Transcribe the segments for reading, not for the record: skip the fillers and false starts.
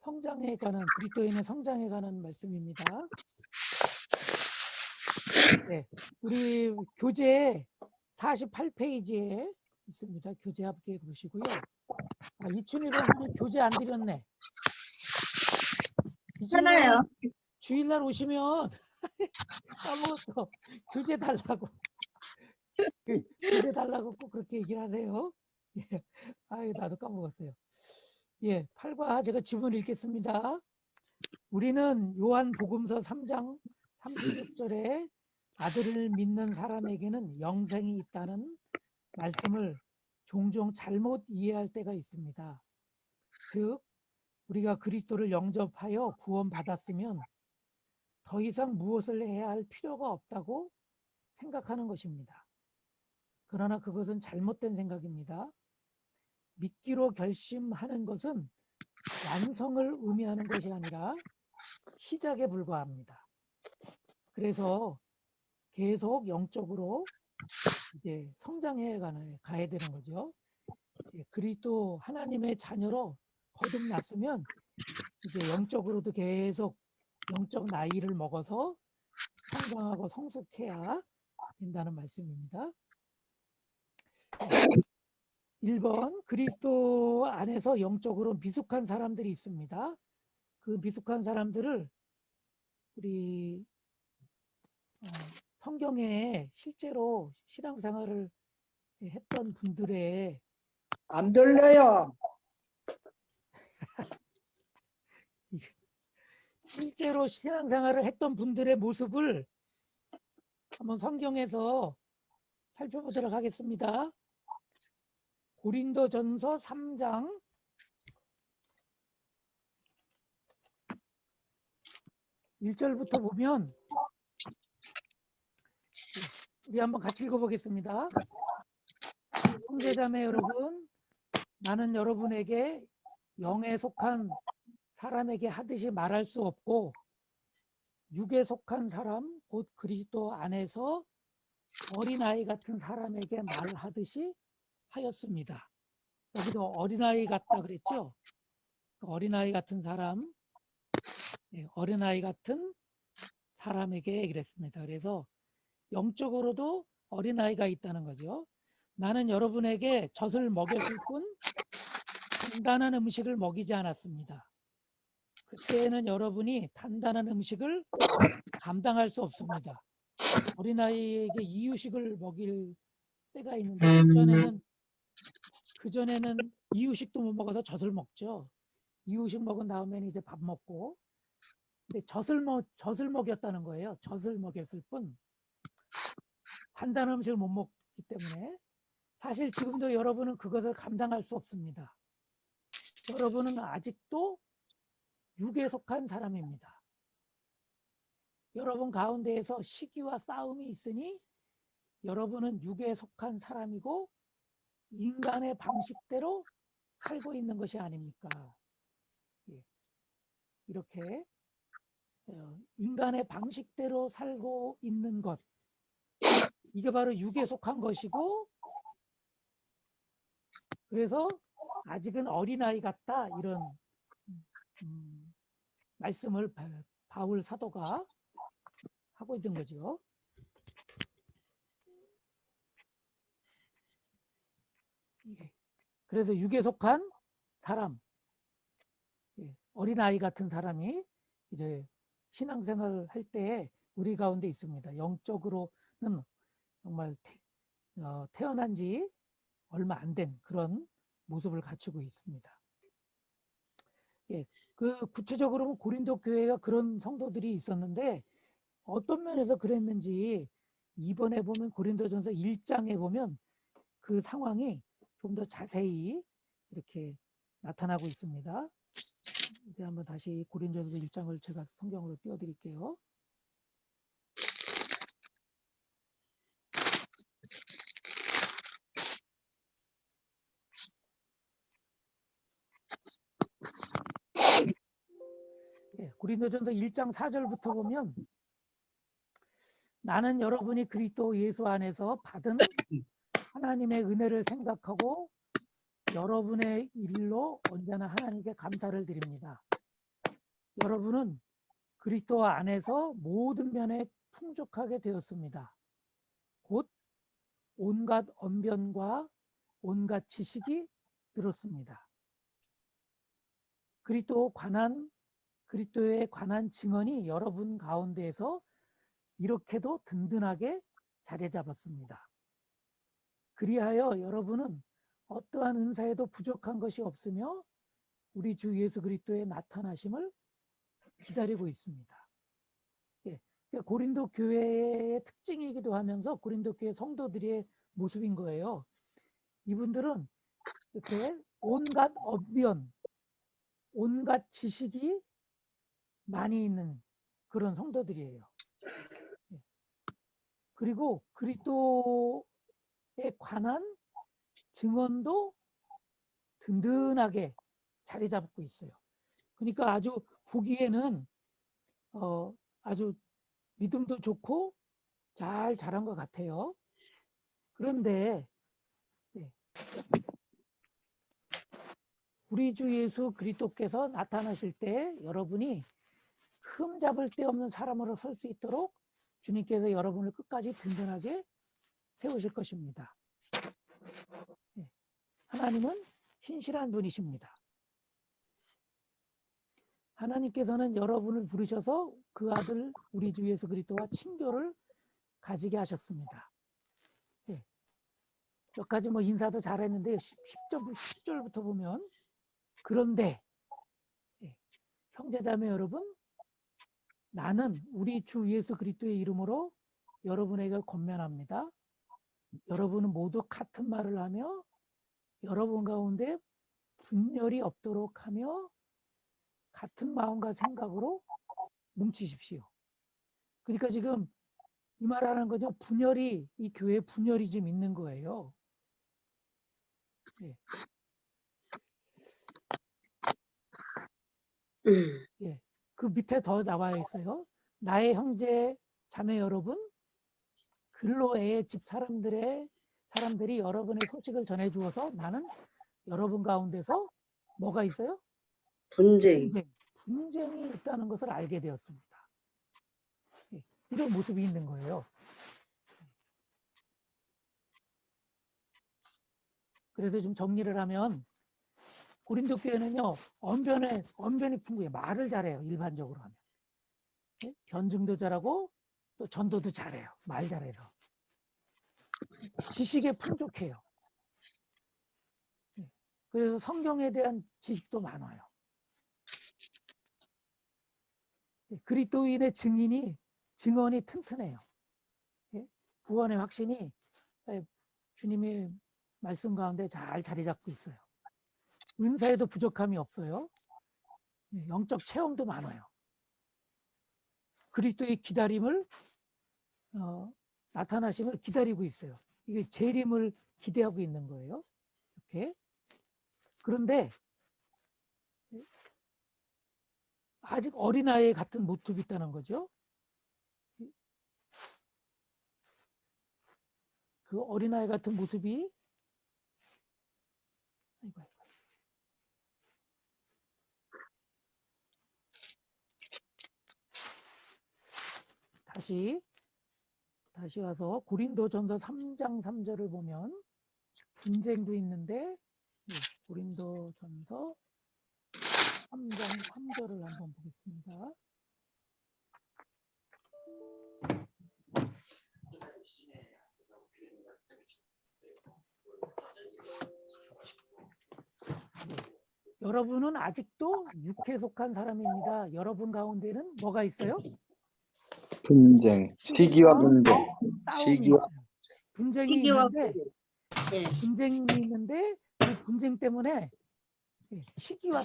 성장에 관한, 그리스도인의 성장에 관한 말씀입니다. 네, 우리 교재 48페이지에 있습니다. 교재 함께 보시고요. 이춘희 선생님 교재 안 드렸네. 하나요. 주일날 오시면 까먹었어. 교재 달라고. 교재 달라고 꼭 그렇게 얘기를 하세요. 예. 아유, 나도 까먹었어요. 예, 8과 제가 지문을 읽겠습니다. 우리는 요한복음서 3장 36절에 아들을 믿는 사람에게는 영생이 있다는 말씀을 종종 잘못 이해할 때가 있습니다. 즉, 우리가 그리스도를 영접하여 구원받았으면 더 이상 무엇을 해야 할 필요가 없다고 생각하는 것입니다. 그러나 그것은 잘못된 생각입니다. 믿기로 결심하는 것은 완성을 의미하는 것이 아니라 시작에 불과합니다. 그래서 계속 영적으로 이제 성장해 가야 되는 거죠. 이제 그리스도 하나님의 자녀로 거듭났으면 이제 영적으로도 계속 영적 나이를 먹어서 성장하고 성숙해야 된다는 말씀입니다. 1번, 그리스도 안에서 영적으로 미숙한 사람들이 있습니다. 그 미숙한 사람들을 우리 성경에 실제로 신앙생활을 했던 분들의 안 들려요. 실제로 신앙생활을 했던 분들의 모습을 한번 성경에서 살펴보도록 하겠습니다. 고린도전서 3장 1절부터 보면 우리 한번 같이 읽어보겠습니다. 형제자매 여러분, 나는 여러분에게 영에 속한 사람에게 하듯이 말할 수 없고 육에 속한 사람, 곧 그리스도 안에서 어린아이 같은 사람에게 말하듯이 하였습니다. 여기도 어린아이 같다 그랬죠? 어린아이 같은 사람, 어린아이 같은 사람에게 그랬습니다. 그래서 영적으로도 어린아이가 있다는 거죠. 나는 여러분에게 젖을 먹였을 뿐 단단한 음식을 먹이지 않았습니다. 그때는 여러분이 단단한 음식을 감당할 수 없습니다. 어린아이에게 이유식을 먹일 때가 있는데 그전에는 이유식도 못 먹어서 젖을 먹죠. 이유식 먹은 다음에는 이제 밥 먹고, 근데 젖을 먹였다는 거예요. 젖을 먹였을 뿐 단단한 음식을 못 먹기 때문에 사실 지금도 여러분은 그것을 감당할 수 없습니다. 여러분은 아직도 육에 속한 사람입니다. 여러분 가운데에서 시기와 싸움이 있으니 여러분은 육에 속한 사람이고 인간의 방식대로 살고 있는 것이 아닙니까? 이렇게 인간의 방식대로 살고 있는 것, 이게 바로 육에 속한 것이고, 그래서 아직은 어린아이 같다, 이런 말씀을 바울 사도가 하고 있는 거죠. 그래서 육에 속한 사람, 어린아이 같은 사람이 이제 신앙생활을 할 때 우리 가운데 있습니다. 영적으로는 정말 태어난 지 얼마 안 된 그런 모습을 갖추고 있습니다. 그 구체적으로 고린도 교회가 그런 성도들이 있었는데 어떤 면에서 그랬는지 이번에 보면 고린도전서 1장에 보면 그 상황이 좀 더 자세히 이렇게 나타나고 있습니다. 이제 한번 다시 고린도전서 1장을 제가 성경으로 띄워드릴게요. 고린도전서 1장 4절부터 보면 나는 여러분이 그리스도 예수 안에서 받은 하나님의 은혜를 생각하고 여러분의 일로 언제나 하나님께 감사를 드립니다. 여러분은 그리스도 안에서 모든 면에 풍족하게 되었습니다. 곧 온갖 언변과 온갖 지식이 들었습니다. 그리스도에 관한 증언이 여러분 가운데에서 이렇게도 든든하게 자리 잡았습니다. 그리하여 여러분은 어떠한 은사에도 부족한 것이 없으며 우리 주 예수 그리스도의 나타나심을 기다리고 있습니다. 예, 고린도 교회의 특징이기도 하면서 고린도 교회 성도들의 모습인 거예요. 이분들은 이렇게 온갖 언변, 온갖 지식이 많이 있는 그런 성도들이에요. 예. 그리고 그리스도에 관한 증언도 든든하게 자리 잡고 있어요. 그러니까 아주 보기에는 아주 믿음도 좋고 잘 자란 것 같아요. 그런데 우리 주 예수 그리스도께서 나타나실 때 여러분이 흠잡을 데 없는 사람으로 설 수 있도록 주님께서 여러분을 끝까지 든든하게 세우실 것입니다. 하나님은 신실한 분이십니다. 하나님께서는 여러분을 부르셔서 그 아들 우리 주 예수 그리스도와 친교를 가지게 하셨습니다. 몇 가지 인사도 잘했는데 10절부터 보면 그런데 형제자매 여러분, 나는 우리 주 예수 그리스도의 이름으로 여러분에게 권면합니다. 여러분은 모두 같은 말을 하며 여러분 가운데 분열이 없도록 하며 같은 마음과 생각으로 뭉치십시오. 그러니까 지금 이 말하는 거죠. 분열이, 이 교회에 분열이 좀 있는 거예요. 예. 예. 그 밑에 더 나와 있어요. 나의 형제 자매 여러분, 글로의 집 사람들이 여러분의 소식을 전해 주어서 나는 여러분 가운데서 뭐가 있어요? 분쟁이 있다는 것을 알게 되었습니다. 예. 이런 모습이 있는 거예요. 그래서 좀 정리를 하면 고린도 교회는요, 언변이 풍부해요. 말을 잘해요. 일반적으로 하면. 예? 변증도 잘하고 또 전도도 잘해요. 말 잘해서. 지식에 풍족해요. 예. 그래서 성경에 대한 지식도 많아요. 예. 그리스도인의 증언이 튼튼해요. 예? 구원의 확신이 주님의 말씀 가운데 잘 자리 잡고 있어요. 은사에도 부족함이 없어요. 영적 체험도 많아요. 그리스도의 나타나심을 기다리고 있어요. 이게 재림을 기대하고 있는 거예요. 이렇게. 그런데 아직 어린아이 같은 모습이 있다는 거죠. 그 어린아이 같은 모습이 다시 와서 고린도전서 3장 3절을 보면 분쟁도 있는데 고린도전서 3장 3절을 한번 보겠습니다. 여러분은 아직도 육체에 속한 사람입니다. 여러분 가운데는 뭐가 있어요? 분쟁, 시기와 분쟁, 싸움이 있어요. 분쟁이 있는데 그 분쟁 때문에 시기와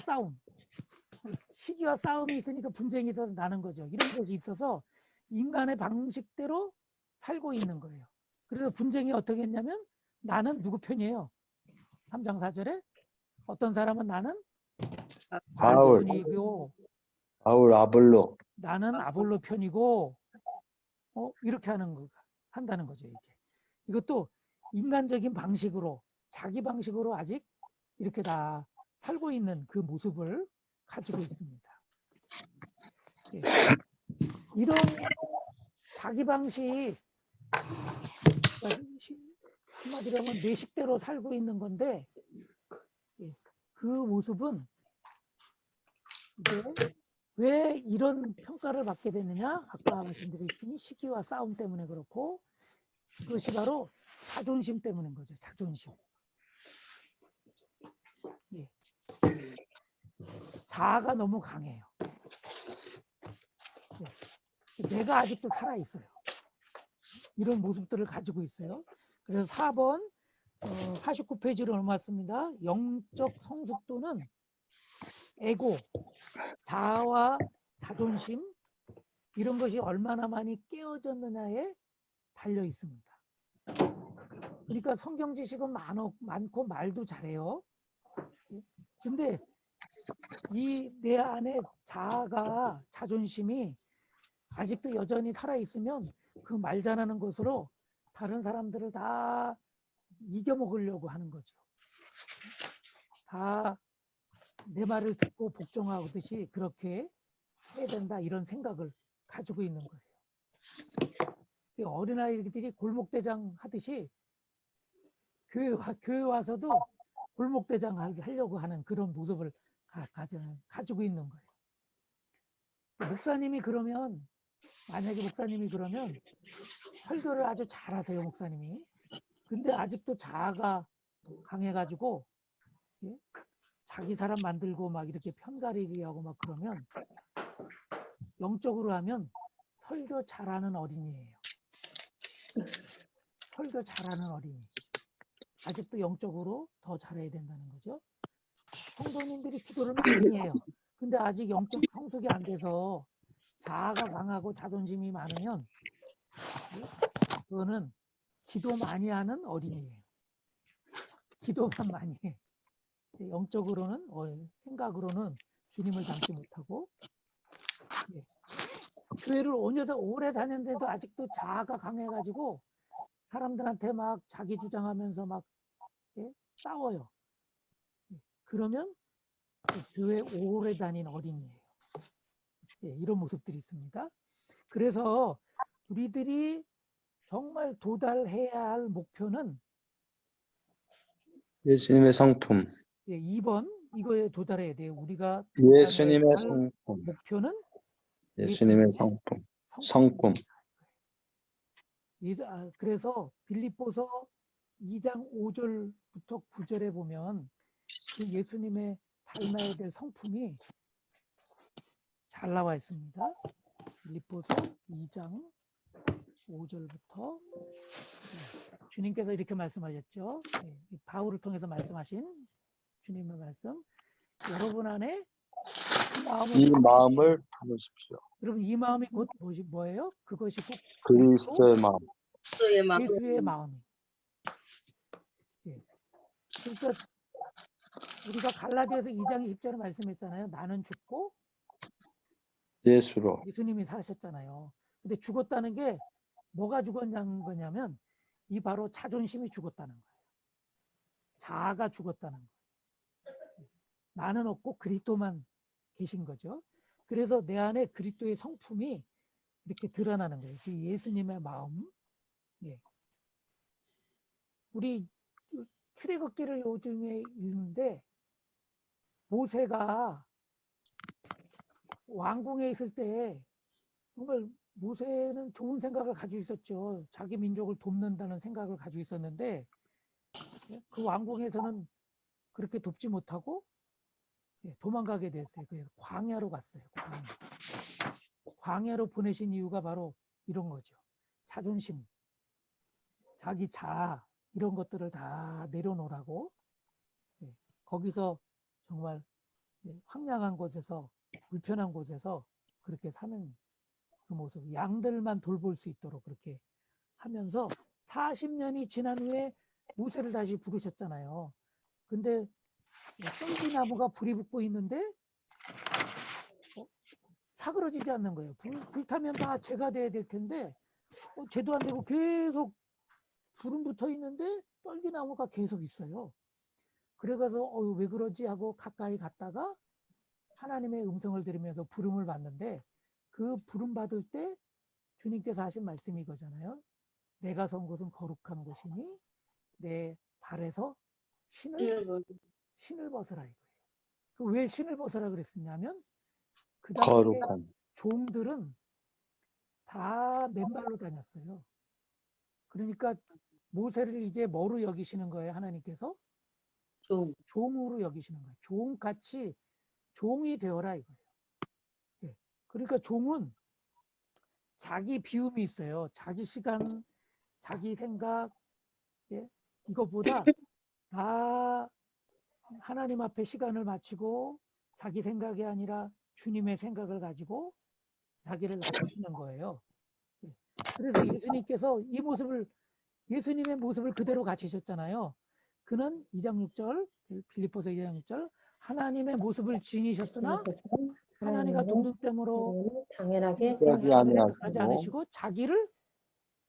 싸움이 있으니까 분쟁이 더 나는 거죠. 이런 것이 있어서 인간의 방식대로 살고 있는 거예요. 그래서 분쟁이 어떻게 했냐면 나는 누구 편이에요? 3장 4절에 어떤 사람은 나는 바울 편이고 아볼로, 나는 아볼로 편이고 이렇게 한다는 거죠. 이것도 인간적인 방식으로 자기 방식으로 아직 이렇게 다 살고 있는 그 모습을 가지고 있습니다. 예. 이런 자기 방식, 한마디로 하면 내 식대로 살고 있는 건데, 예. 그 모습은 이제 왜 이런 평가를 받게 되느냐? 아까 말씀드렸더니 시기와 싸움 때문에 그렇고, 그것이 바로 자존심 때문인 거죠. 자존심. 예. 자아가 너무 강해요. 예. 내가 아직도 살아있어요. 이런 모습들을 가지고 있어요. 그래서 4번 49페이지로 넘어왔습니다. 영적 성숙도는 에고, 자아와 자존심 이런 것이 얼마나 많이 깨어졌느냐에 달려 있습니다. 그러니까 성경 지식은 많고 말도 잘해요. 근데 이 내 안에 자아가 자존심이 아직도 여전히 살아있으면 그 말 잘하는 것으로 다른 사람들을 다 이겨먹으려고 하는 거죠. 다 내 말을 듣고 복종하듯이 그렇게 해야 된다 이런 생각을 가지고 있는 거예요. 어린아이들이 골목대장 하듯이 교회 와서도 골목대장 하려고 하는 그런 모습을 가지고 있는 거예요. 목사님이 그러면 만약에 목사님이 그러면 설교를 아주 잘하세요, 목사님이. 근데 아직도 자아가 강해가지고 예? 자기 사람 만들고 막 이렇게 편가르기 하고 막 그러면 영적으로 하면 설교 잘하는 어린이에요. 설교 잘하는 어린이. 아직도 영적으로 더 잘해야 된다는 거죠. 성도님들이 기도를 많이 해요. 근데 아직 영적 성숙이 안 돼서 자아가 강하고 자존심이 많으면 그거는 기도 많이 하는 어린이에요. 기도만 많이 해. 영적으로는 생각으로는 주님을 닮지 못하고 예. 교회를 오래 다녔는데도 아직도 자아가 강해가지고 사람들한테 막 자기 주장하면서 막 예? 싸워요. 그러면 교회 오래 다닌 어린이에요. 예, 이런 모습들이 있습니다. 그래서 우리들이 정말 도달해야 할 목표는 예수님의 성품. 예, 2번 이거에 도달해야 돼요. 우리가 예수님의 도달해야 할 성품. 목표는 예수님의 성품. 성품. 그래서 빌립보서 2장 5절부터 9절에 보면 그 예수님의 닮아야 될 성품이 잘 나와 있습니다. 빌립보서 2장 5절부터 주님께서 이렇게 말씀하셨죠. 바울을 통해서 말씀하신 주님의 말씀. 여러분 안에 이 마음을 담으십시오. 여러분 이 마음이 곧 뭐예요? 그것이 곧 그리스도의 마음. 예수의 마음이. 예. 그러니까 우리가 갈라디아서 2장 20절에 말씀했잖아요. 나는 죽고 예수로. 예수님이 사셨잖아요. 근데 죽었다는 게 뭐가 죽었냐는 거냐면 이 바로 자존심이 죽었다는 거예요. 자아가 죽었다는 거예요. 나는 없고 그리스도만 계신 거죠. 그래서 내 안에 그리스도의 성품이 이렇게 드러나는 거예요. 그 예수님의 마음. 예. 우리 출애굽기를 요즘에 읽는데 모세가 왕궁에 있을 때 정말 모세는 좋은 생각을 가지고 있었죠. 자기 민족을 돕는다는 생각을 가지고 있었는데 그 왕궁에서는 그렇게 돕지 못하고 도망가게 됐어요. 그래서 광야로 갔어요. 광야로 보내신 이유가 바로 이런 거죠. 자존심, 자기 자아 이런 것들을 다 내려놓으라고 거기서 정말 황량한 곳에서 불편한 곳에서 그렇게 사는 그 모습, 양들만 돌볼 수 있도록 그렇게 하면서 40년이 지난 후에 모세를 다시 부르셨잖아요. 근데 떨기나무가 불이 붙고 있는데 사그러지지 않는 거예요. 불타면 다 재가 돼야 될 텐데 재도 안 되고 계속 불은 붙어 있는데 떨기나무가 계속 있어요. 그래가서 왜 그러지 하고 가까이 갔다가 하나님의 음성을 들으면서 부름을 받는데 그 부름 받을 때 주님께서 하신 말씀이 이거잖아요. 내가 선 곳은 거룩한 곳이니 내 발에서 신을 벗어라 이거예요. 왜 신을 벗어라 그랬었냐면 그 당시에 거룩한. 종들은 다 맨발로 다녔어요. 그러니까 모세를 이제 뭐로 여기시는 거예요? 하나님께서 종으로 여기시는 거예요. 종같이 종이 되어라 이거예요. 예. 그러니까 종은 자기 비움이 있어요. 자기 시간, 자기 생각, 예? 이거보다 다 하나님 앞에 시간을 마치고 자기 생각이 아니라 주님의 생각을 가지고 자기를 낮추시는 거예요. 예. 그래서 예수님께서 예수님의 모습을 그대로 가지셨잖아요. 그는 2장 6절, 빌립보서 2장 6절, 하나님의 모습을 지니셨으나 하나님과 동등됨으로 당연하게 하지 아니하시고 하지 않으시고 자기를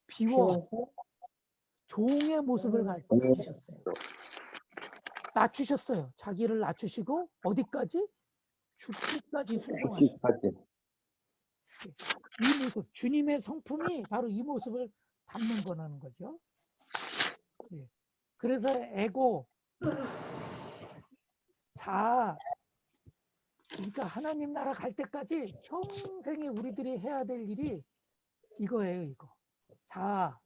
비워 종의 모습을 가지셨어요. 낮추셨어요. 자기를 낮추시고 어디까지? 죽기까지 순종하셨어요. 죽기까지. 이 모습, 주님의 성품이 바로 이 모습을 담는 거라는 거죠. 예. 그래서 에고, 자아, 그러니까 하나님 나라 갈 때까지 평생에 우리들이 해야 될 일이 이거예요, 이거. 자아,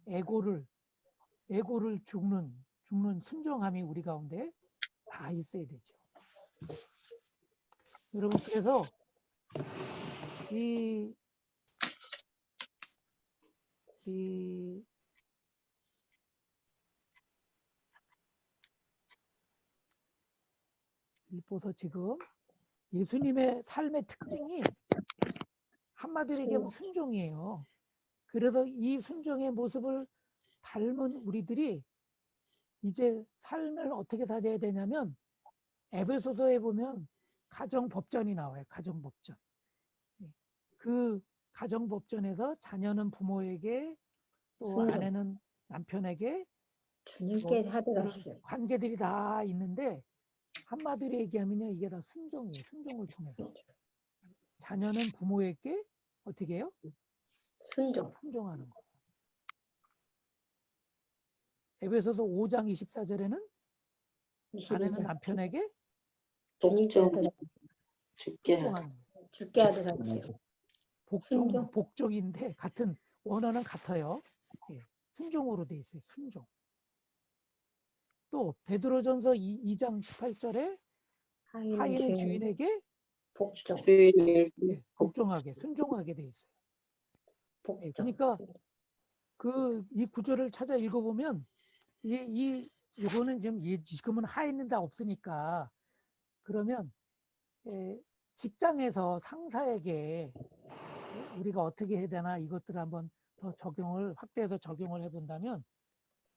에고를 죽는 순종함이 우리 가운데 다 있어야 되죠. 여러분, 그래서 이 빌립보서 지금 예수님의 삶의 특징이 한마디로 얘기하면 순종이에요. 그래서 이 순종의 모습을 닮은 우리들이 이제 삶을 어떻게 살아야 되냐면 에베소서에 보면 가정법전이 나와요. 가정법전. 그 가정법전에서 자녀는 부모에게 또 순종. 아내는 남편에게 주님께 하도록 그런 하십시오. 관계들이 다 있는데 한마디로 얘기하면요. 이게 다 순종이에요. 순종을 통해서. 자녀는 부모에게 어떻게 해요? 순종하는 거. 에베소서 5장 24절에는 아내는 남편에게 순종하는 거. 죽게 하도록 하십시오. 복종인데 같은 원어는 같아요. 예, 순종으로 돼 있어요. 순종. 또 베드로전서 2장 18절에 하인은 주인에게 예, 복종하게 순종하게 돼 있어요. 예, 그러니까 이 구절을 찾아 읽어보면 이거는 지금은 하인은 다 없으니까 그러면 직장에서 상사에게 우리가 어떻게 해야 되나 이것들을 한번 더 확대해서 적용을 해본다면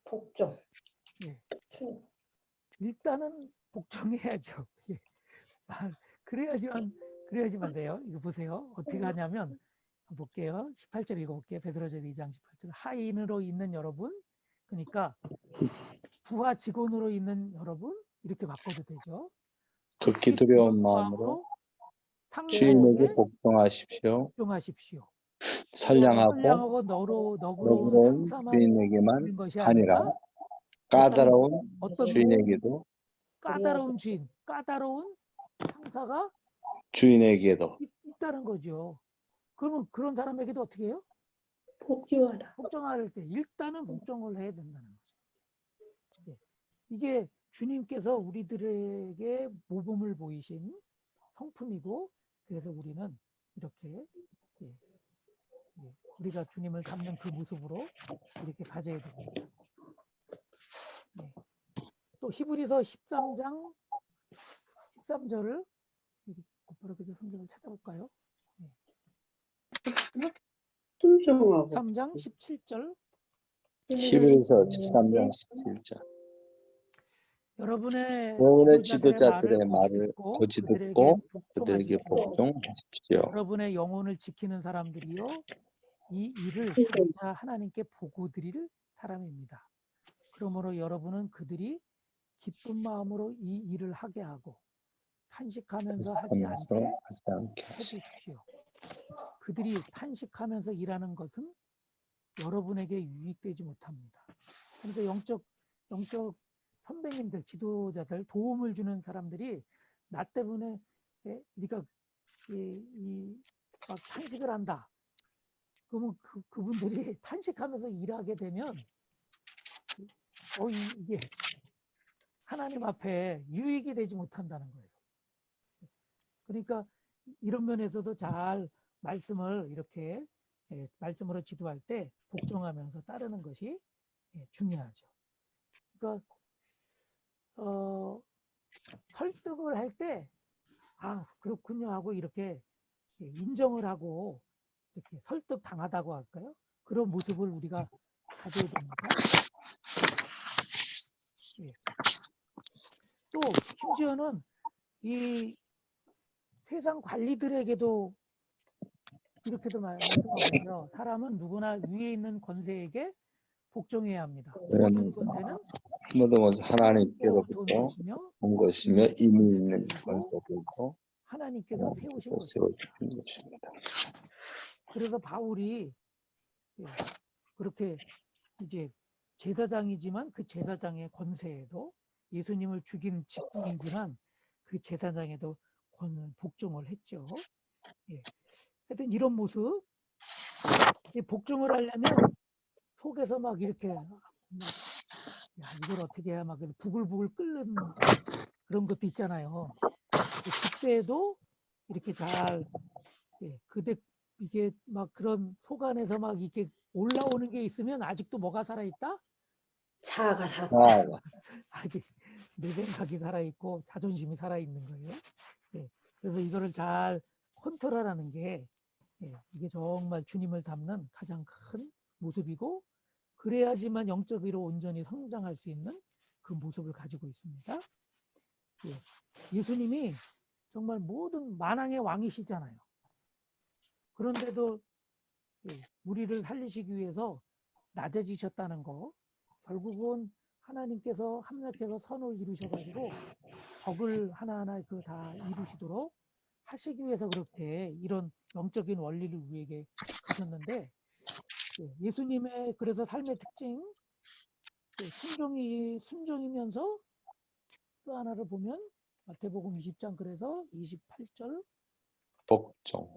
복종. 예. 일단은 복종해야죠. 예. 그래야지만 돼요. 이거 보세요. 어떻게 하냐면 볼게요. 18절 읽어볼게요. 베드로전서 2장 18절. 하인으로 있는 여러분, 그러니까 부하 직원으로 있는 여러분 이렇게 바꿔도 되죠. 극히 두려운 마음으로 주인에게 복종하십시오. 선량하고 너그러운 주인에게만 있는 것이 아니라 까다로운 주인에게도 까다로운 상사가 주인에게도 있다는 거죠. 그러면 그런 사람에게도 어떻게 해요? 복종할 때 일단은 복종을 해야 된다는 거죠. 예. 이게 주님께서 우리들에게 모범을 보이신 성품이고 그래서 우리는 이렇게 우리가 주님을 닮는 그 모습으로 이렇게 가져야 됩니다. 네. 또 히브리서 13장 13절을 곧바로 그 성경을 찾아볼까요? 네. 13장 17절 히브리서 13장 17절 여러분의 지도자들의 말을 고지 듣고 그들에게 복종하십시오. 여러분의 영혼을 지키는 사람들이요 이 일을 장차 하나님께 보고 드릴 사람입니다. 그러므로 여러분은 그들이 기쁜 마음으로 이 일을 하게 하고 탄식하면서 하지 하면서 않게 하지 않게 하시고 해주십시오. 그들이 탄식하면서 일하는 것은 여러분에게 유익되지 못합니다. 그러니까 영적 선배님들, 지도자들, 도움을 주는 사람들이 나 때문에 네가 막 탄식을 한다. 그러면 그분들이 탄식하면서 일하게 되면 이게 하나님 앞에 유익이 되지 못한다는 거예요. 그러니까 이런 면에서도 잘 말씀을 이렇게 말씀으로 지도할 때 복종하면서 따르는 것이 중요하죠. 그러니까 설득을 할 때 그렇군요 하고 이렇게 인정을 하고 이렇게 설득 당하다고 할까요? 그런 모습을 우리가 가져야 됩니다. 또 심지어는 이 세상 관리들에게도 이렇게도 말씀하고요. 사람은 누구나 위에 있는 권세에게 복종해야 합니다. 모든 권세는 모든 하나님께로부터 온 것이며 이미 있는 권세들도 하나님께서 세우신 것입니다. 그래서 바울이 그렇게 이제 제사장이지만 그 제사장의 권세에도 예수님을 죽인 직분이지만 그 제사장에도 복종을 했죠. 하여튼 이런 모습 복종을 하려면 속에서 막 이렇게 이걸 어떻게 해야 막 부글부글 끓는 그런 것도 있잖아요. 그때도 이렇게 잘 그때 이게 막 그런 속 안에서 막 이렇게 올라오는 게 있으면 아직도 뭐가 살아있다? 자아가 살아있다. 아직 내 생각이 살아있고 자존심이 살아있는 거예요. 그래서 이거를 잘 컨트롤하는 게 이게 정말 주님을 닮는 가장 큰 모습이고 그래야지만 영적으로 온전히 성장할 수 있는 그 모습을 가지고 있습니다. 예수님이 정말 모든 만왕의 왕이시잖아요. 그런데도 우리를 살리시기 위해서 낮아지셨다는 거 결국은 하나님께서 합력해서 선을 이루셔가지고 덕을 하나하나 다 이루시도록 하시기 위해서 그렇게 이런 영적인 원리를 우리에게 주셨는데 예수님의 그래서 삶의 특징 순종이면서 또 하나를 보면 마태복음 20장 그래서 28절 복종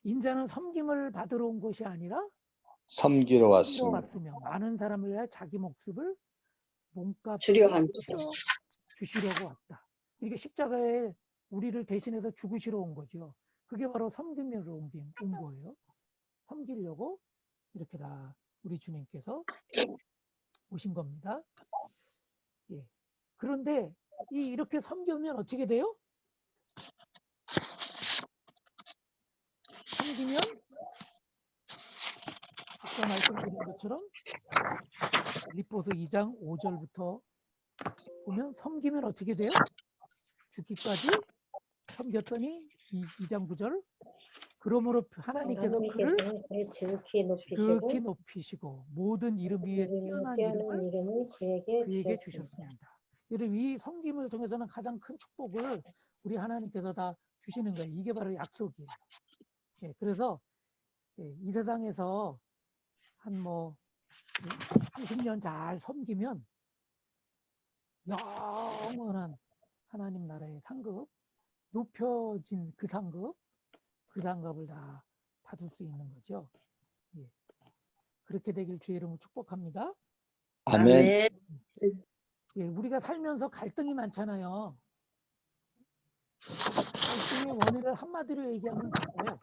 인자는 섬김을 받으러 온 것이 아니라 섬기러 왔으며 많은 사람을 위해 자기 목숨을 몸값 주려 함 주시려고 왔다. 이게 십자가에 우리를 대신해서 죽으시러 온 거죠. 그게 바로 섬김으로 온 거예요. 섬기려고 이렇게 다 우리 주님께서 오신 겁니다. 그런데 이렇게 섬기면 어떻게 돼요? 섬기면 아까 말씀드린 것처럼 빌립보서 2장 5절부터 보면 섬기면 어떻게 돼요? 죽기까지 섬겼더니 2장 9절 그러므로 하나님께서 그를 지극히 높이시고 모든 이름 위에 뛰어난 이름을 그에게 주셨습니다. 그래서 이 섬김을 통해서는 가장 큰 축복을 우리 하나님께서 다 주시는 거예요. 이게 바로 약속이에요. 그래서 이 세상에서 한 30년 잘 섬기면 영원한 하나님 나라의 상급, 높여진 그 상급을 다 받을 수 있는 거죠. 그렇게 되길 주의 이름으로 축복합니다. 아멘. 우리가 살면서 갈등이 많잖아요. 갈등의 원인을 한마디로 얘기하면 뭘까요?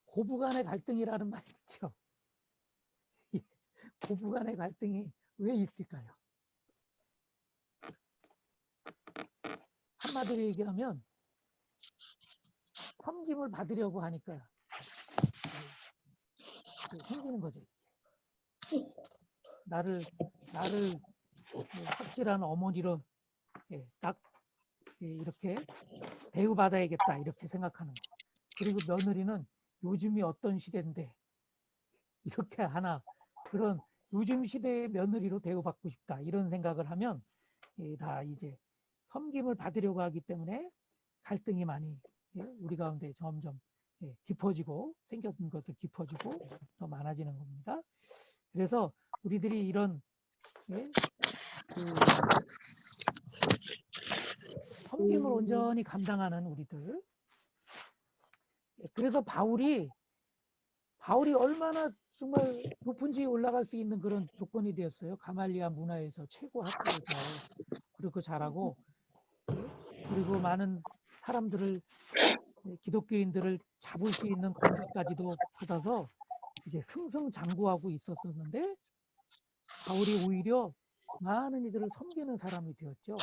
고부간의 갈등이라는 말이 있죠. 고부간의 갈등이 왜 있을까요? 한마디로 얘기하면 섬김을 받으려고 하니까 생기는 거죠. 나를 확실한 어머니로 딱 이렇게 대우받아야겠다 이렇게 생각하는 거. 그리고 며느리는 요즘이 어떤 시대인데 이렇게 하나 그런 요즘 시대의 며느리로 대우받고 싶다 이런 생각을 하면 다 이제 섬김을 받으려고 하기 때문에 갈등이 많이 우리 가운데 점점 깊어지고 생겼던 것을 깊어지고 더 많아지는 겁니다. 그래서 우리들이 이런 섬김을 온전히 감당하는 우리들. 그래서 바울이 얼마나 정말 높은 지에 올라갈 수 있는 그런 조건이 되었어요. 가말리아 문화에서 최고 학교에서 그렇게 잘하고 그리고 많은 사람들을 기독교인들을 잡을 수 있는 권세까지도 받아서 이제 승승장구하고 있었었는데 바울이 오히려 많은 이들을 섬기는 사람이 되었죠.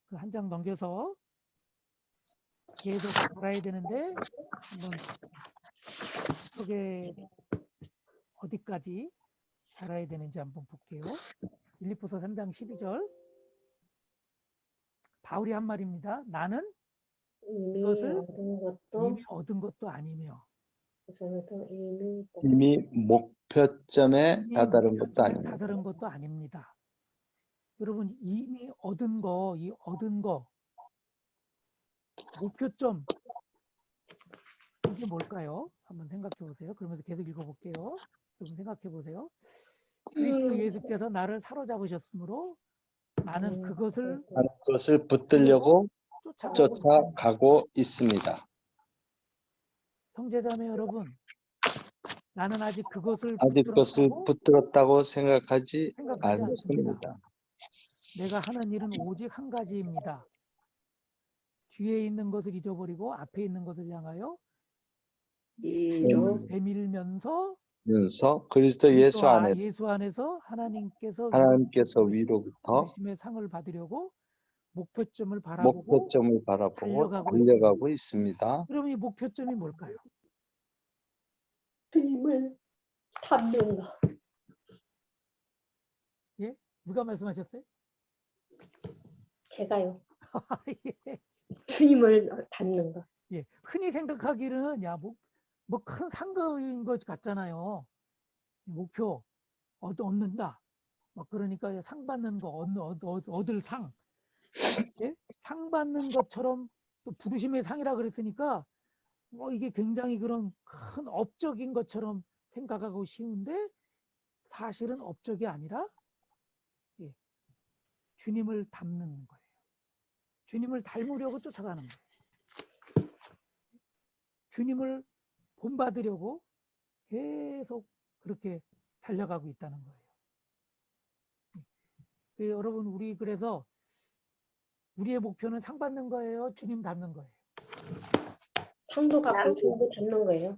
그 한 장 넘겨서 계속 살아야 되는데 한번 어떻게 어디까지 살아야 되는지 한번 볼게요. 빌립보서 3장 12절 바울이 한 말입니다. 나는 이것을 이미 얻은 것도 아니며 이미 목표점에 다다른 것도 아닙니다. 다다른 것도 아닙니다. 여러분 이미 얻은 거, 이 얻은 거 목표점 이게 뭘까요? 한번 생각해 보세요. 그러면서 계속 읽어볼게요. 여러분 생각해 보세요. 그리스도 예수께서 나를 사로잡으셨으므로 나는 그것을 붙들려고 쫓아가고 쫓아가고 있습니다. 형제자매 여러분, 나는 아직 그것을 붙들었다고 생각하지 않습니다. 않습니다. 내가 하는 일은 오직 한 가지입니다. 뒤에 있는 것을 잊어버리고 앞에 있는 것을 향하여 내밀면서 그리스도 예수 안에서 하나님께서 위로부터 부르심의 상을 받으려고 목표점을 바라보고 달려가고 있습니다. 그러면 이 목표점이 뭘까요? 주님을 닮는 거. 예? 누가 말씀하셨어요? 제가요. 예. 주님을 닮는 거. 예. 흔히 생각하기는 뭐 큰 상급인 것 같잖아요. 목표 얻는다. 막 그러니까 상 받는 거 얻을 상. 예? 상 받는 것처럼 또 부르심의 상이라 그랬으니까 이게 굉장히 그런 큰 업적인 것처럼 생각하고 쉬운데 사실은 업적이 아니라 주님을 닮는 거예요. 주님을 닮으려고 쫓아가는 거예요. 주님을 본받으려고 계속 그렇게 달려가고 있다는 거예요. 여러분 우리 그래서 우리의 목표는 상 받는 거예요? 주님 닮는 거예요? 상도 받고 주님도 닮는 거예요.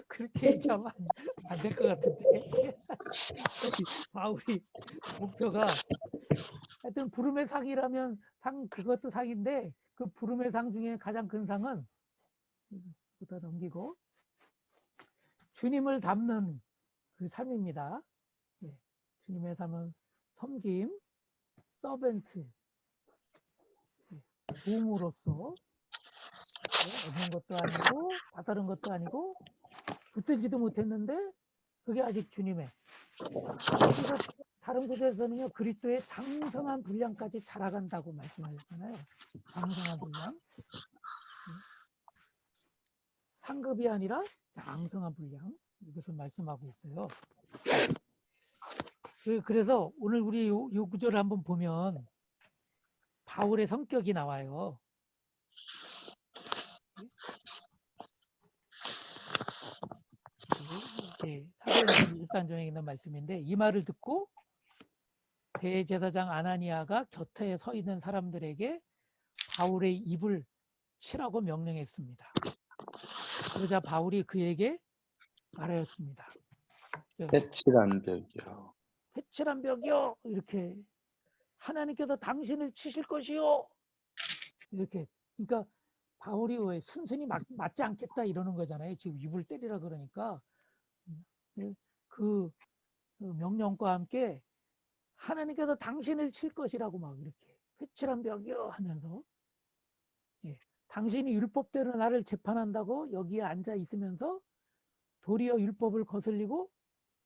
그렇게 얘기하면 안 될 것 같은데. 바울이 목표가 하여튼 부름의 상이라면 그것도 상인데 그 부름의 상 중에 가장 큰 상은 부터 넘기고 주님을 닮는 그 삶입니다. 주님의 삶은 섬김, 서벤트, 도움으로써 얻는 것도 아니고 다른 것도 아니고 붙들지도 못했는데 그게 아직 주님의 그래서 다른 곳에서는요 그리스도의 장성한 분량까지 자라간다고 말씀하셨잖아요. 장성한 분량 상급이 아니라 장성한 분량 이것을 말씀하고 있어요. 그래서 오늘 우리 요 구절을 한번 보면 바울의 성격이 나와요. 사도행전 23장에 있는 말씀인데 이 말을 듣고 대제사장 아나니아가 곁에 서 있는 사람들에게 바울의 입을 치라고 명령했습니다. 그러자 바울이 그에게 말하였습니다. 회칠한 벽이요. 회칠한 벽이요. 이렇게 하나님께서 당신을 치실 것이요. 이렇게 그러니까 바울이 왜 순순히 맞지 않겠다 이러는 거잖아요. 지금 입을 때리라 그러니까 그 명령과 함께 하나님께서 당신을 칠 것이라고 막 이렇게 회칠한 벽이요 하면서 당신이 율법대로 나를 재판한다고 여기에 앉아 있으면서 도리어 율법을 거슬리고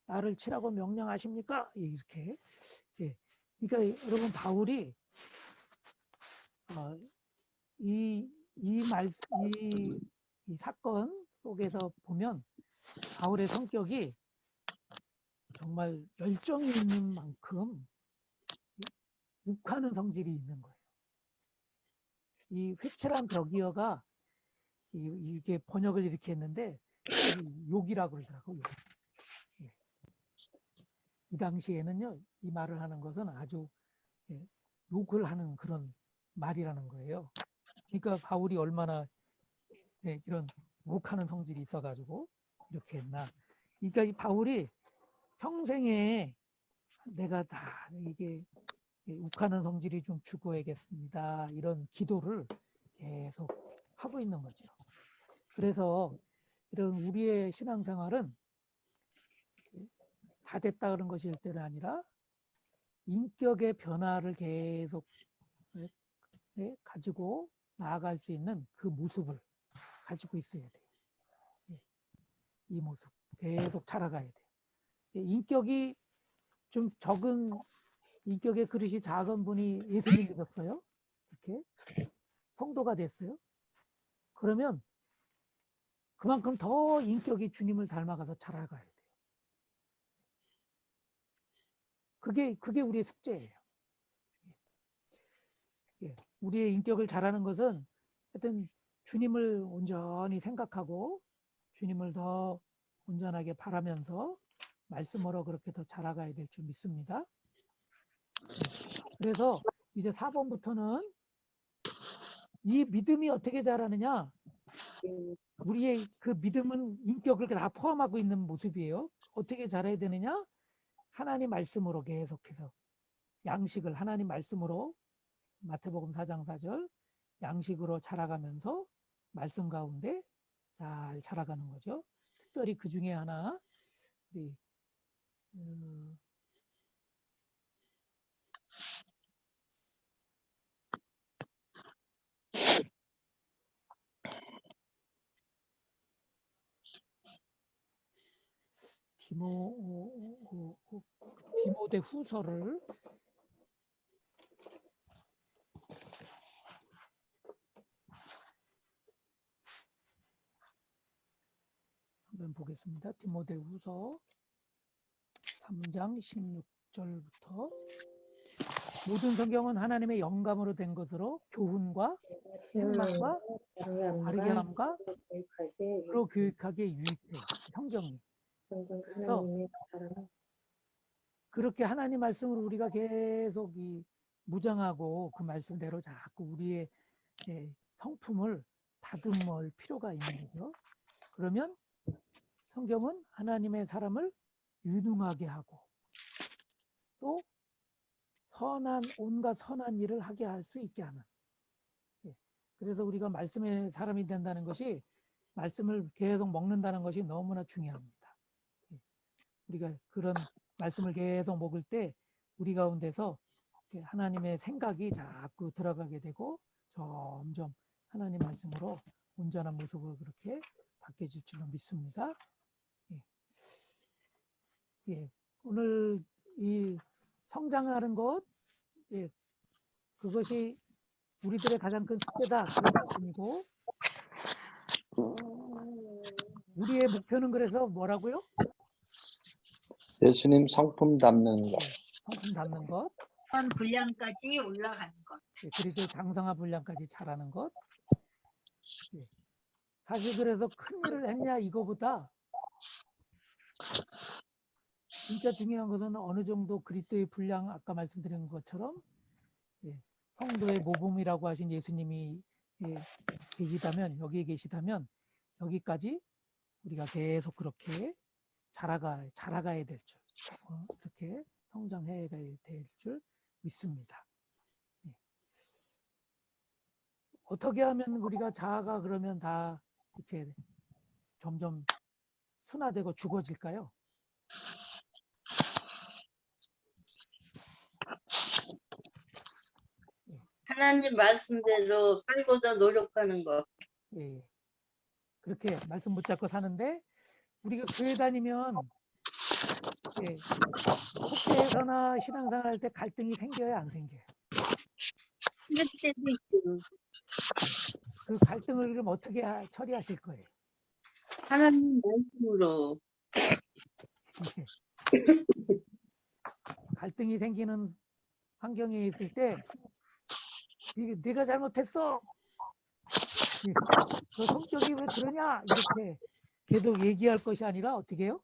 나를 치라고 명령하십니까? 이렇게. 예. 그러니까 여러분 바울이 이 사건 속에서 보면 바울의 성격이 정말 열정이 있는 만큼 욱하는 성질이 있는 거예요. 이 회칠한 벽이어가 이게 번역을 이렇게 했는데 욕이라고 그러더라고요. 예. 이 당시에는요, 이 말을 하는 것은 아주 욕을 하는 그런 말이라는 거예요. 그러니까 바울이 얼마나 이런 욱하는 성질이 있어가지고 이렇게 했나. 그러니까 이 바울이 평생에 내가 다 이게 욱하는 성질이 좀 죽어야겠습니다. 이런 기도를 계속 하고 있는 거죠. 그래서 이런 우리의 신앙생활은 다 됐다 그런 것일 때는 아니라 인격의 변화를 계속 가지고 나아갈 수 있는 그 모습을 가지고 있어야 돼요. 이 모습 계속 자라가야 돼요. 인격이 좀 적은 인격의 그릇이 작은 분이 예수님 믿었어요. 이렇게 성도가 됐어요. 그러면 그만큼 더 인격이 주님을 닮아가서 자라가야 돼요. 그게 우리의 숙제예요. 우리의 인격을 잘하는 것은 하여튼 주님을 온전히 생각하고 주님을 더 온전하게 바라면서 말씀으로 그렇게 더 자라가야 될 줄 믿습니다. 그래서 이제 4번부터는 이 믿음이 어떻게 자라느냐, 우리의 그 믿음은 인격을 다 포함하고 있는 모습이에요. 어떻게 자라야 되느냐, 하나님 말씀으로 계속해서 양식을 하나님 말씀으로 마태복음 4장 4절 양식으로 자라가면서 말씀 가운데 잘 자라가는 거죠. 특별히 그 중에 하나 우리 디모데 후서를 한번 보겠습니다. 디모데 후서 3장 16절부터 모든 성경은 하나님의 영감으로 된 것으로 교훈과 책망과 바르게 함과 그로 교육하기에 유익해. 성경이. 그래서 그렇게 하나님 말씀을 우리가 계속 무장하고 그 말씀대로 자꾸 우리의 성품을 다듬을 필요가 있는 거죠. 그러면 성경은 하나님의 사람을 유능하게 하고 또 온갖 선한 일을 하게 할 수 있게 하는. 그래서 우리가 말씀의 사람이 된다는 것이 말씀을 계속 먹는다는 것이 너무나 중요합니다. 우리가 그런 말씀을 계속 먹을 때 우리 가운데서 하나님의 생각이 자꾸 들어가게 되고 점점 하나님 말씀으로 온전한 모습을 그렇게 바뀌어질 줄로 믿습니다. 오늘 이 성장하는 것, 그것이 우리들의 가장 큰 숙제다 그런 말씀이고, 우리의 목표는 그래서 뭐라고요? 예수님 성품 담는 것. 성품 담는 것, 분량까지 올라가는 것. 그리고 장성화 분량까지 잘하는 것. 사실 그래서 큰 일을 했냐 이거보다 진짜 중요한 것은 어느 정도 그리스도의 분량, 아까 말씀드린 것처럼 성도의 모범이라고 하신 예수님이 계시다면, 여기에 계시다면 여기까지 우리가 계속 그렇게 자라가야 될 줄, 그렇게 성장해야 될 줄 믿습니다. 어떻게 하면 우리가 자아가 그러면 다 이렇게 점점 순화되고 죽어질까요? 하나님 말씀대로 살고자 노력하는 거. 예. 그렇게 말씀 붙잡고 사는데 우리가 교회 다니면 예, 속죄에서나 신앙생활 할 때 갈등이 생겨요, 안 생겨요? 생길 때도 있고 그 갈등을 그럼 어떻게 처리하실 거예요? 하나님 말씀으로. 예. 갈등이 생기는 환경에 있을 때 네가 잘못했어. 예. 너 성격이 왜 그러냐? 이렇게 계속 얘기할 것이 아니라 어떻게 해요?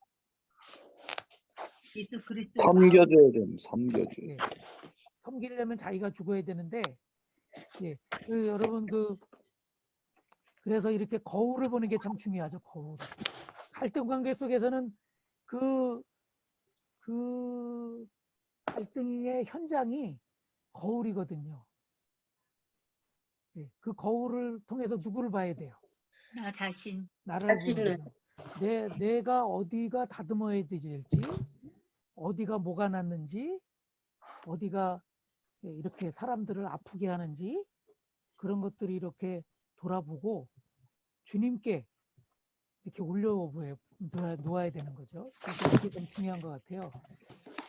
예수 그리스도의 섬겨줘야 됩니다. 섬겨줘. 예. 섬기려면 자기가 죽어야 되는데 예. 여러분 그래서 이렇게 거울을 보는 게 참 중요하죠. 거울. 갈등 관계 속에서는 그 갈등의 현장이 거울이거든요. 예. 그 거울을 통해서 누구를 봐야 돼요? 나 자신. 나를 자신을. 보는 거예요. 내가 어디가 다듬어야 될지, 어디가 뭐가 났는지, 어디가 이렇게 사람들을 아프게 하는지 그런 것들을 이렇게 돌아보고 주님께 이렇게 놓아야 되는 거죠. 그래서 이게 좀 중요한 것 같아요.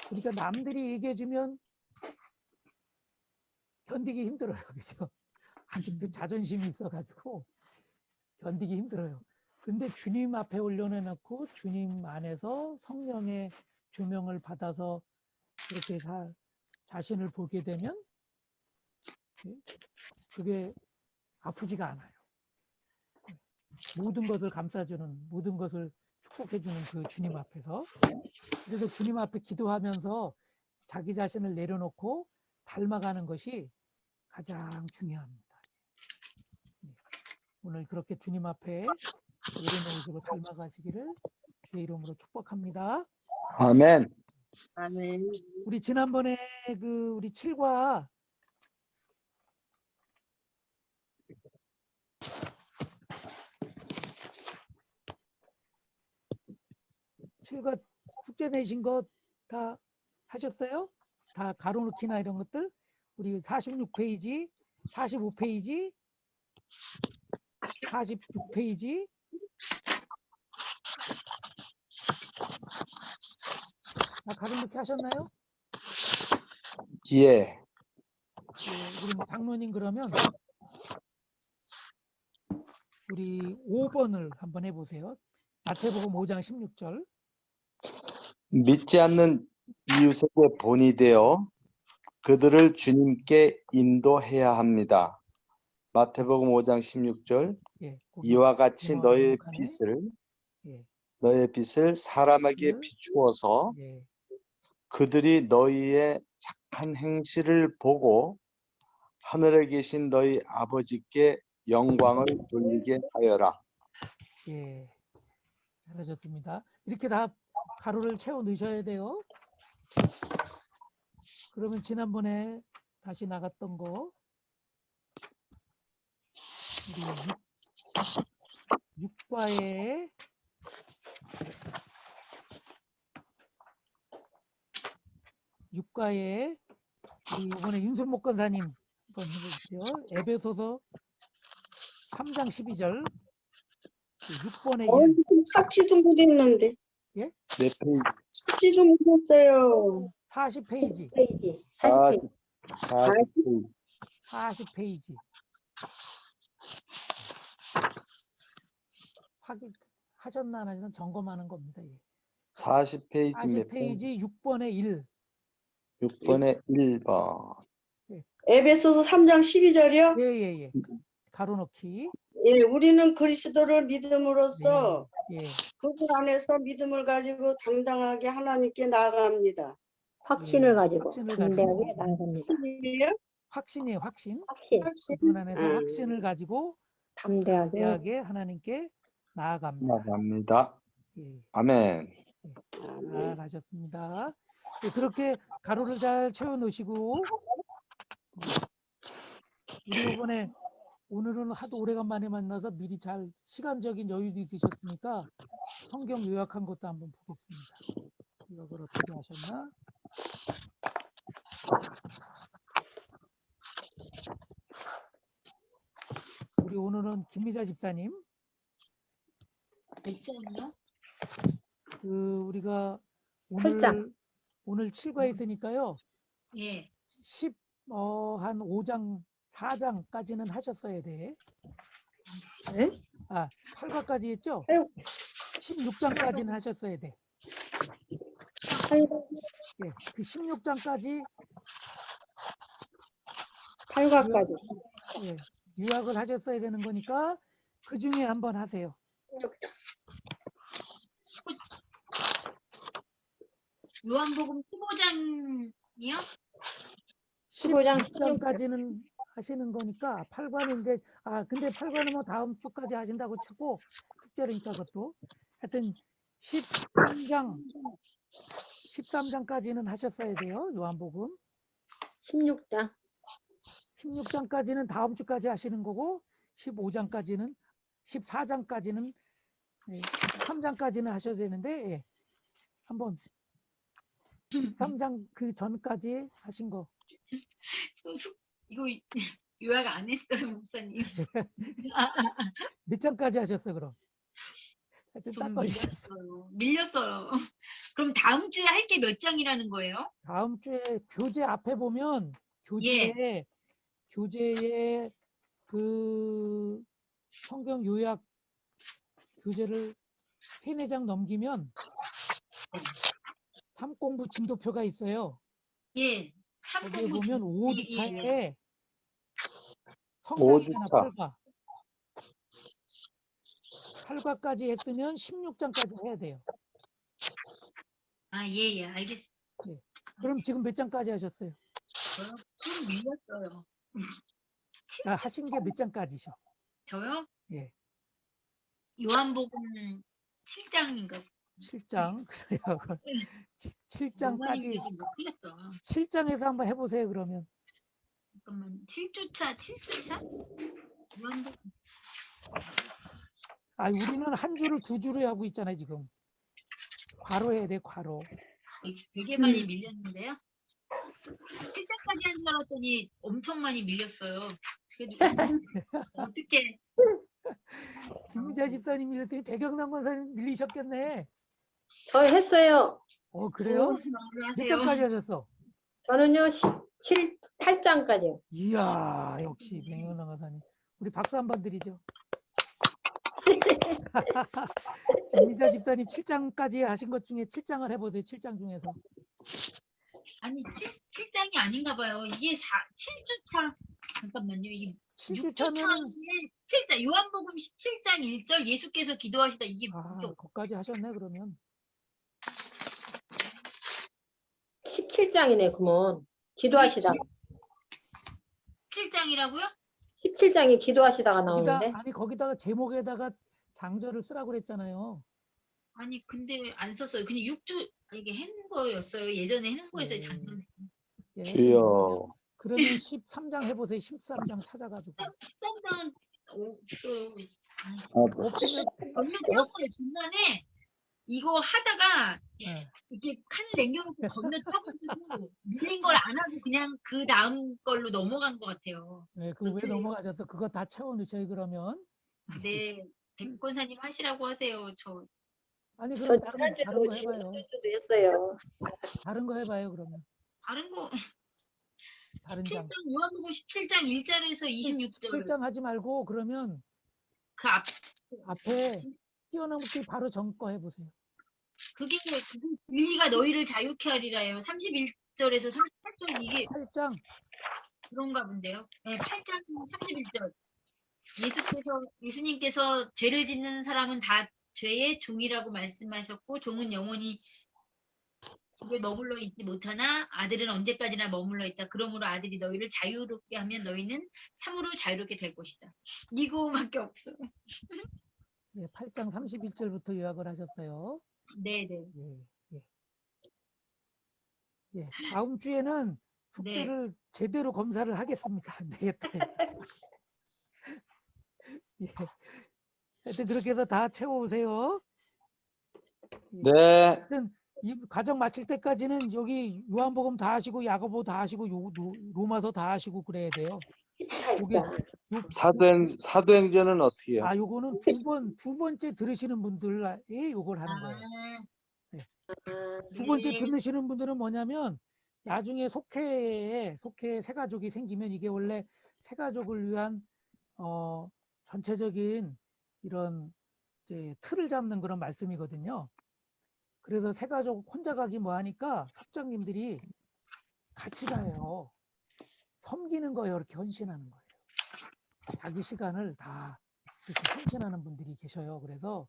그러니까 남들이 얘기해주면 견디기 힘들어요. 그죠? 아직도 자존심이 있어가지고 견디기 힘들어요. 근데 주님 앞에 올려놓고 주님 안에서 성령의 조명을 받아서 그렇게 자신을 보게 되면 그게 아프지가 않아요. 모든 것을 감싸주는, 모든 것을 축복해주는 그 주님 앞에서. 그래서 주님 앞에 기도하면서 자기 자신을 내려놓고 닮아가는 것이 가장 중요합니다. 오늘 그렇게 주님 앞에 내려놓으시고 닮아가시기를 주의 이름으로 축복합니다. 아멘. 아멘. 우리 지난번에 우리 7과 숙제 내신 거 다 하셨어요? 다 가로놓기나 이런 것들? 우리 46페이지, 45페이지, 46페이지 다 가로놓기 하셨나요? 예. 우리 장로님 그러면 우리 5번을 한번 해보세요. 마태복음 5장 16절. 믿지 않는 이웃에게 본이 되어 그들을 주님께 인도해야 합니다. 마태복음 5장 16절. 예, 이와 같이 영어로 너의 번역하네. 예, 빛을 사람에게 빛을, 비추어서 예, 그들이 너희의 착한 행실을 보고 하늘에 계신 너희 아버지께 영광을 돌리게 하여라. 예, 잘하셨습니다. 이렇게 다 가로를 채워 넣으셔야 돼요. 그러면 지난번에 다시 나갔던 거 우리 6과에 우리 이번에 윤순목 권사님 한번 해보시죠. 에베소서 3장 12절 6번에 1. 지금 찾지도 못했는데. 네 페이지. 찾지도 못했어요. 40페이지. 페이지 40 40페이지. 40페이지. 확인하셨나 안 하셨나 점검하는 겁니다. 40페이지 몇 번? 40페이지 6번에 1. 6번에 1번. 에베소서 3장 12절이요? 예. 가로놓기. 예, 우리는 그리스도를 믿음으로써 예. 그분 안에서 믿음을 가지고 당당하게 하나님께 나아갑니다. 확신을 예, 가지고 확신을 담대하게 가지고. 나아갑니다. 확신이에요? 확신이에요, 확신. 확신, 그분 안에서 확신을 가지고 담대하게 대하게 하나님께 나아갑니다. 나갑니다. 예. 아멘. 잘하셨습니다. 예, 그렇게 가로를 잘 채워 놓으시고 우리 이번에 오늘은 하도 오래간만에 만나서 미리 잘 시간적인 여유도 있으셨으니까 성경 요약한 것도 한번 보겠습니다. 이걸 어떻게 하셨나? 우리 오늘은 김미자 집사님, 몇 장이요? 우리가 팔 장. 오늘 7과 있으니까요. 예. 한 5장, 4장까지는 하셨어야 돼. 네? 8과까지 했죠? 아유. 16장까지는 하셨어야 돼. 예, 그 16장까지 8과까지. 예, 요약을 하셨어야 되는 거니까 그 중에 한번 하세요. 요한복음 15장이요? 15장, 16장까지는 하시는 거니까 8관인데 근데 8관은 뭐 다음 주까지 하신다고 치고 숙제니까 그것도 하여튼 13장까지는 하셨어야 돼요. 요한복음 16장. 16장까지는 다음 주까지 하시는 거고 15장까지는 14장까지는 13장까지는 하셔야 되는데 한번 13장 그 전까지 하신 거 이거 요약 안 했어요, 목사님. 몇 장까지 하셨어요, 그럼? 하여튼 좀 딱 걸리셨어요. 밀렸어요. 그럼 다음 주에 할 게 몇 장이라는 거예요? 다음 주에 교재 앞에 보면 교재에 그 성경 요약 교재를 3-4장 넘기면 삼공부 진도표가 있어요. 예. 거기에 삼공부 보면 예, 5주차에 오주차. 성장이나 8과까지 했으면 16장까지 해야 돼요. 예, 알겠어요. 그럼 지금 몇 장까지 하셨어요? 좀 밀렸어요. 하신 게 몇 장까지셔? 저요? 예. 요한복음 7장인가? 7장. 그래요. 7장까지 뭐 틀렸어. 7장에서 한번 해보세요. 그러면 잠깐만. 7주차? 요한복음. 우리는 한 주를 2주로 하고 있잖아요. 지금 괄호 해야 돼. 괄호. 되게 많이 밀렸는데요. 7장까지 한 줄 알았더니 엄청 많이 밀렸어요. 어떻게? 김미자 집사님 밀렸더니 백영남 권사님 밀리셨겠네. 저 했어요. 그래요? 몇 장까지 하셨어? 저는요, 8장까지요. 이야, 역시 백영남 권사님. 우리 박수 한번 드리죠. 김미자 집사님 7장까지 하신 것 중에 7장을 해보세요. 7장 중에서. 아니 7장이 아닌가 봐요. 이게 7주차. 잠깐만요. 이게 7주차면 17장 요한복음 17장 1절 예수께서 기도하시다 이게 거기까지 하셨네 그러면. 17장이네, 그러면. 기도하시다가. 17장이라고요? 17장이 기도하시다가 나오는데. 거기다가 제목에다가 장절을 쓰라고 그랬잖아요. 아니 근데 안 썼어요. 그냥 6주 이게 해는 거였어요. 예전에 해는 거였어요. 작년에. 예, 주여. 그러면 13장 해보세요. 13장 찾아가지고. 13장은 없으면 얼른 떴어요. 중간에 이거 하다가 예. 이렇게 칸을 남겨놓고 건너뛰어가지고 밀린 걸 안 하고 그냥 그 다음 걸로 넘어간 것 같아요. 그거 왜 넘어가셔서 그거 다 채워놓으셔요 그러면. 네, 백권사님 하시라고 하세요. 저 아니 저 그럼 다른 거 지난주도 해봐요. 수도 했어요. 다른 거 해봐요 그러면. 다른 거 다른 장. 17장 요한복음 17장 1절에서 26절 17장 하지 말고 그러면 그 앞에 뛰어넘기 바로 전 거 해보세요. 그게 진리가 너희를 자유케 하리라요. 31절에서 38절 이게 8장. 그런가 본데요. 네, 8장 31절. 예수님께서 죄를 짓는 사람은 다 죄의 종이라고 말씀하셨고 종은 영원히 집에 머물러 있지 못하나 아들은 언제까지나 머물러 있다. 그러므로 아들이 너희를 자유롭게 하면 너희는 참으로 자유롭게 될 것이다. 이거밖에 없어요. 8장 31절부터 요약을 하셨어요. 네네. 다음 주에는 숙제를 제대로 검사를 하겠습니다. 안 되겠다. 하여튼 그렇게 해서 다 채워오세요. 네. 하여튼 이 과정 마칠 때까지는 여기 요한복음 다 하시고 야고보 다 하시고 로마서 다 하시고 그래야 돼요. 요게 사도행전은 어떻게 해요? 요거는 두 번째 들으시는 분들이 요걸 하는 거예요. 두 번째 네. 들으시는 분들은 뭐냐면 나중에 속회에 새가족이 생기면 이게 원래 새가족을 위한 전체적인 이런 이제 틀을 잡는 그런 말씀이거든요. 그래서 새가족 혼자 가기 뭐 하니까 석장님들이 같이 가요. 섬기는 거예요. 이렇게 헌신하는 거예요. 자기 시간을 다 이렇게 헌신하는 분들이 계셔요. 그래서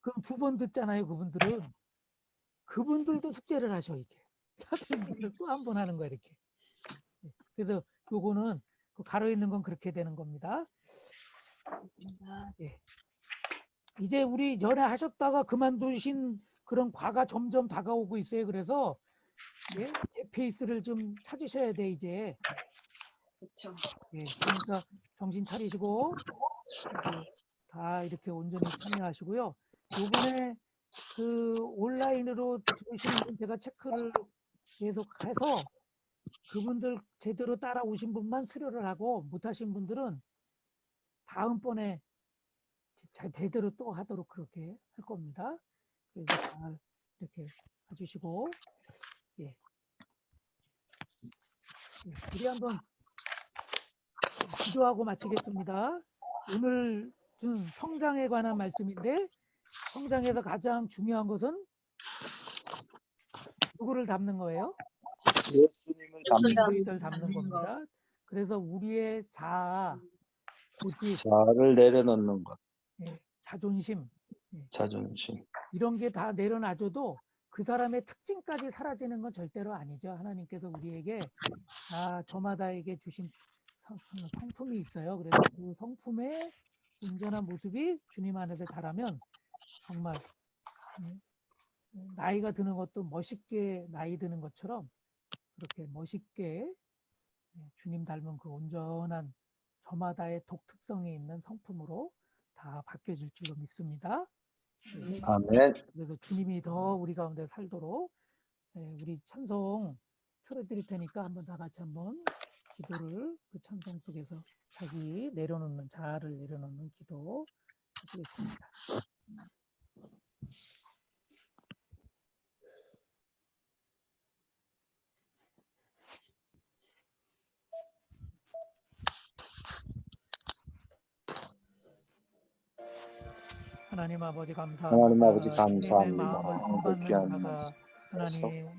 그럼 두 번 듣잖아요. 그분들도 숙제를 하셔 이게. 사도행전을 또 한 번 하는 거야 이렇게. 그래서 요거는 그 가로 있는 건 그렇게 되는 겁니다. 예. 이제 우리 연애하셨다가 그만두신 그런 과가 점점 다가오고 있어요. 그래서 제 페이스를 좀 찾으셔야 돼 이제. 그렇죠. 예. 그러니까 정신 차리시고 다 이렇게 온전히 참여하시고요. 요번에 그 온라인으로 들으시는 분 제가 체크를 계속해서 그분들 제대로 따라오신 분만 수료를 하고 못하신 분들은 다음번에 제대로 또 하도록 그렇게 할 겁니다. 그래서 잘 이렇게 해주시고 예. 우리 한번 기도하고 마치겠습니다. 오늘 성장에 관한 말씀인데 성장에서 가장 중요한 것은 누구를 닮는 거예요? 예수님을 예수님을 닮는 겁니다. 그래서 우리의 자아, 고집, 자아를 내려놓는 것, 자존심, 자존심. 이런 게 다 내려놔줘도 그 사람의 특징까지 사라지는 건 절대로 아니죠. 하나님께서 우리에게 저마다에게 주신 성품이 있어요. 그래서 그 성품의 온전한 모습이 주님 안에서 자라면 정말 나이가 드는 것도 멋있게 나이 드는 것처럼 그렇게 멋있게 주님 닮은 그 온전한 저마다의 독특성이 있는 성품으로 다 바뀌어질 줄로 믿습니다. 아멘. 그래서 주님이 더 우리 가운데 살도록 우리 찬송 틀어드릴 테니까 한번 다 같이 한번 기도를 그 찬송 속에서 자기 내려놓는 자아를 내려놓는 기도 하시겠습니다. 하나님 아버지 감사합니다. 하나님 아버지 주님의 감사합니다. 마음을 오늘 본받는 귀한 자가 말씀. 하나님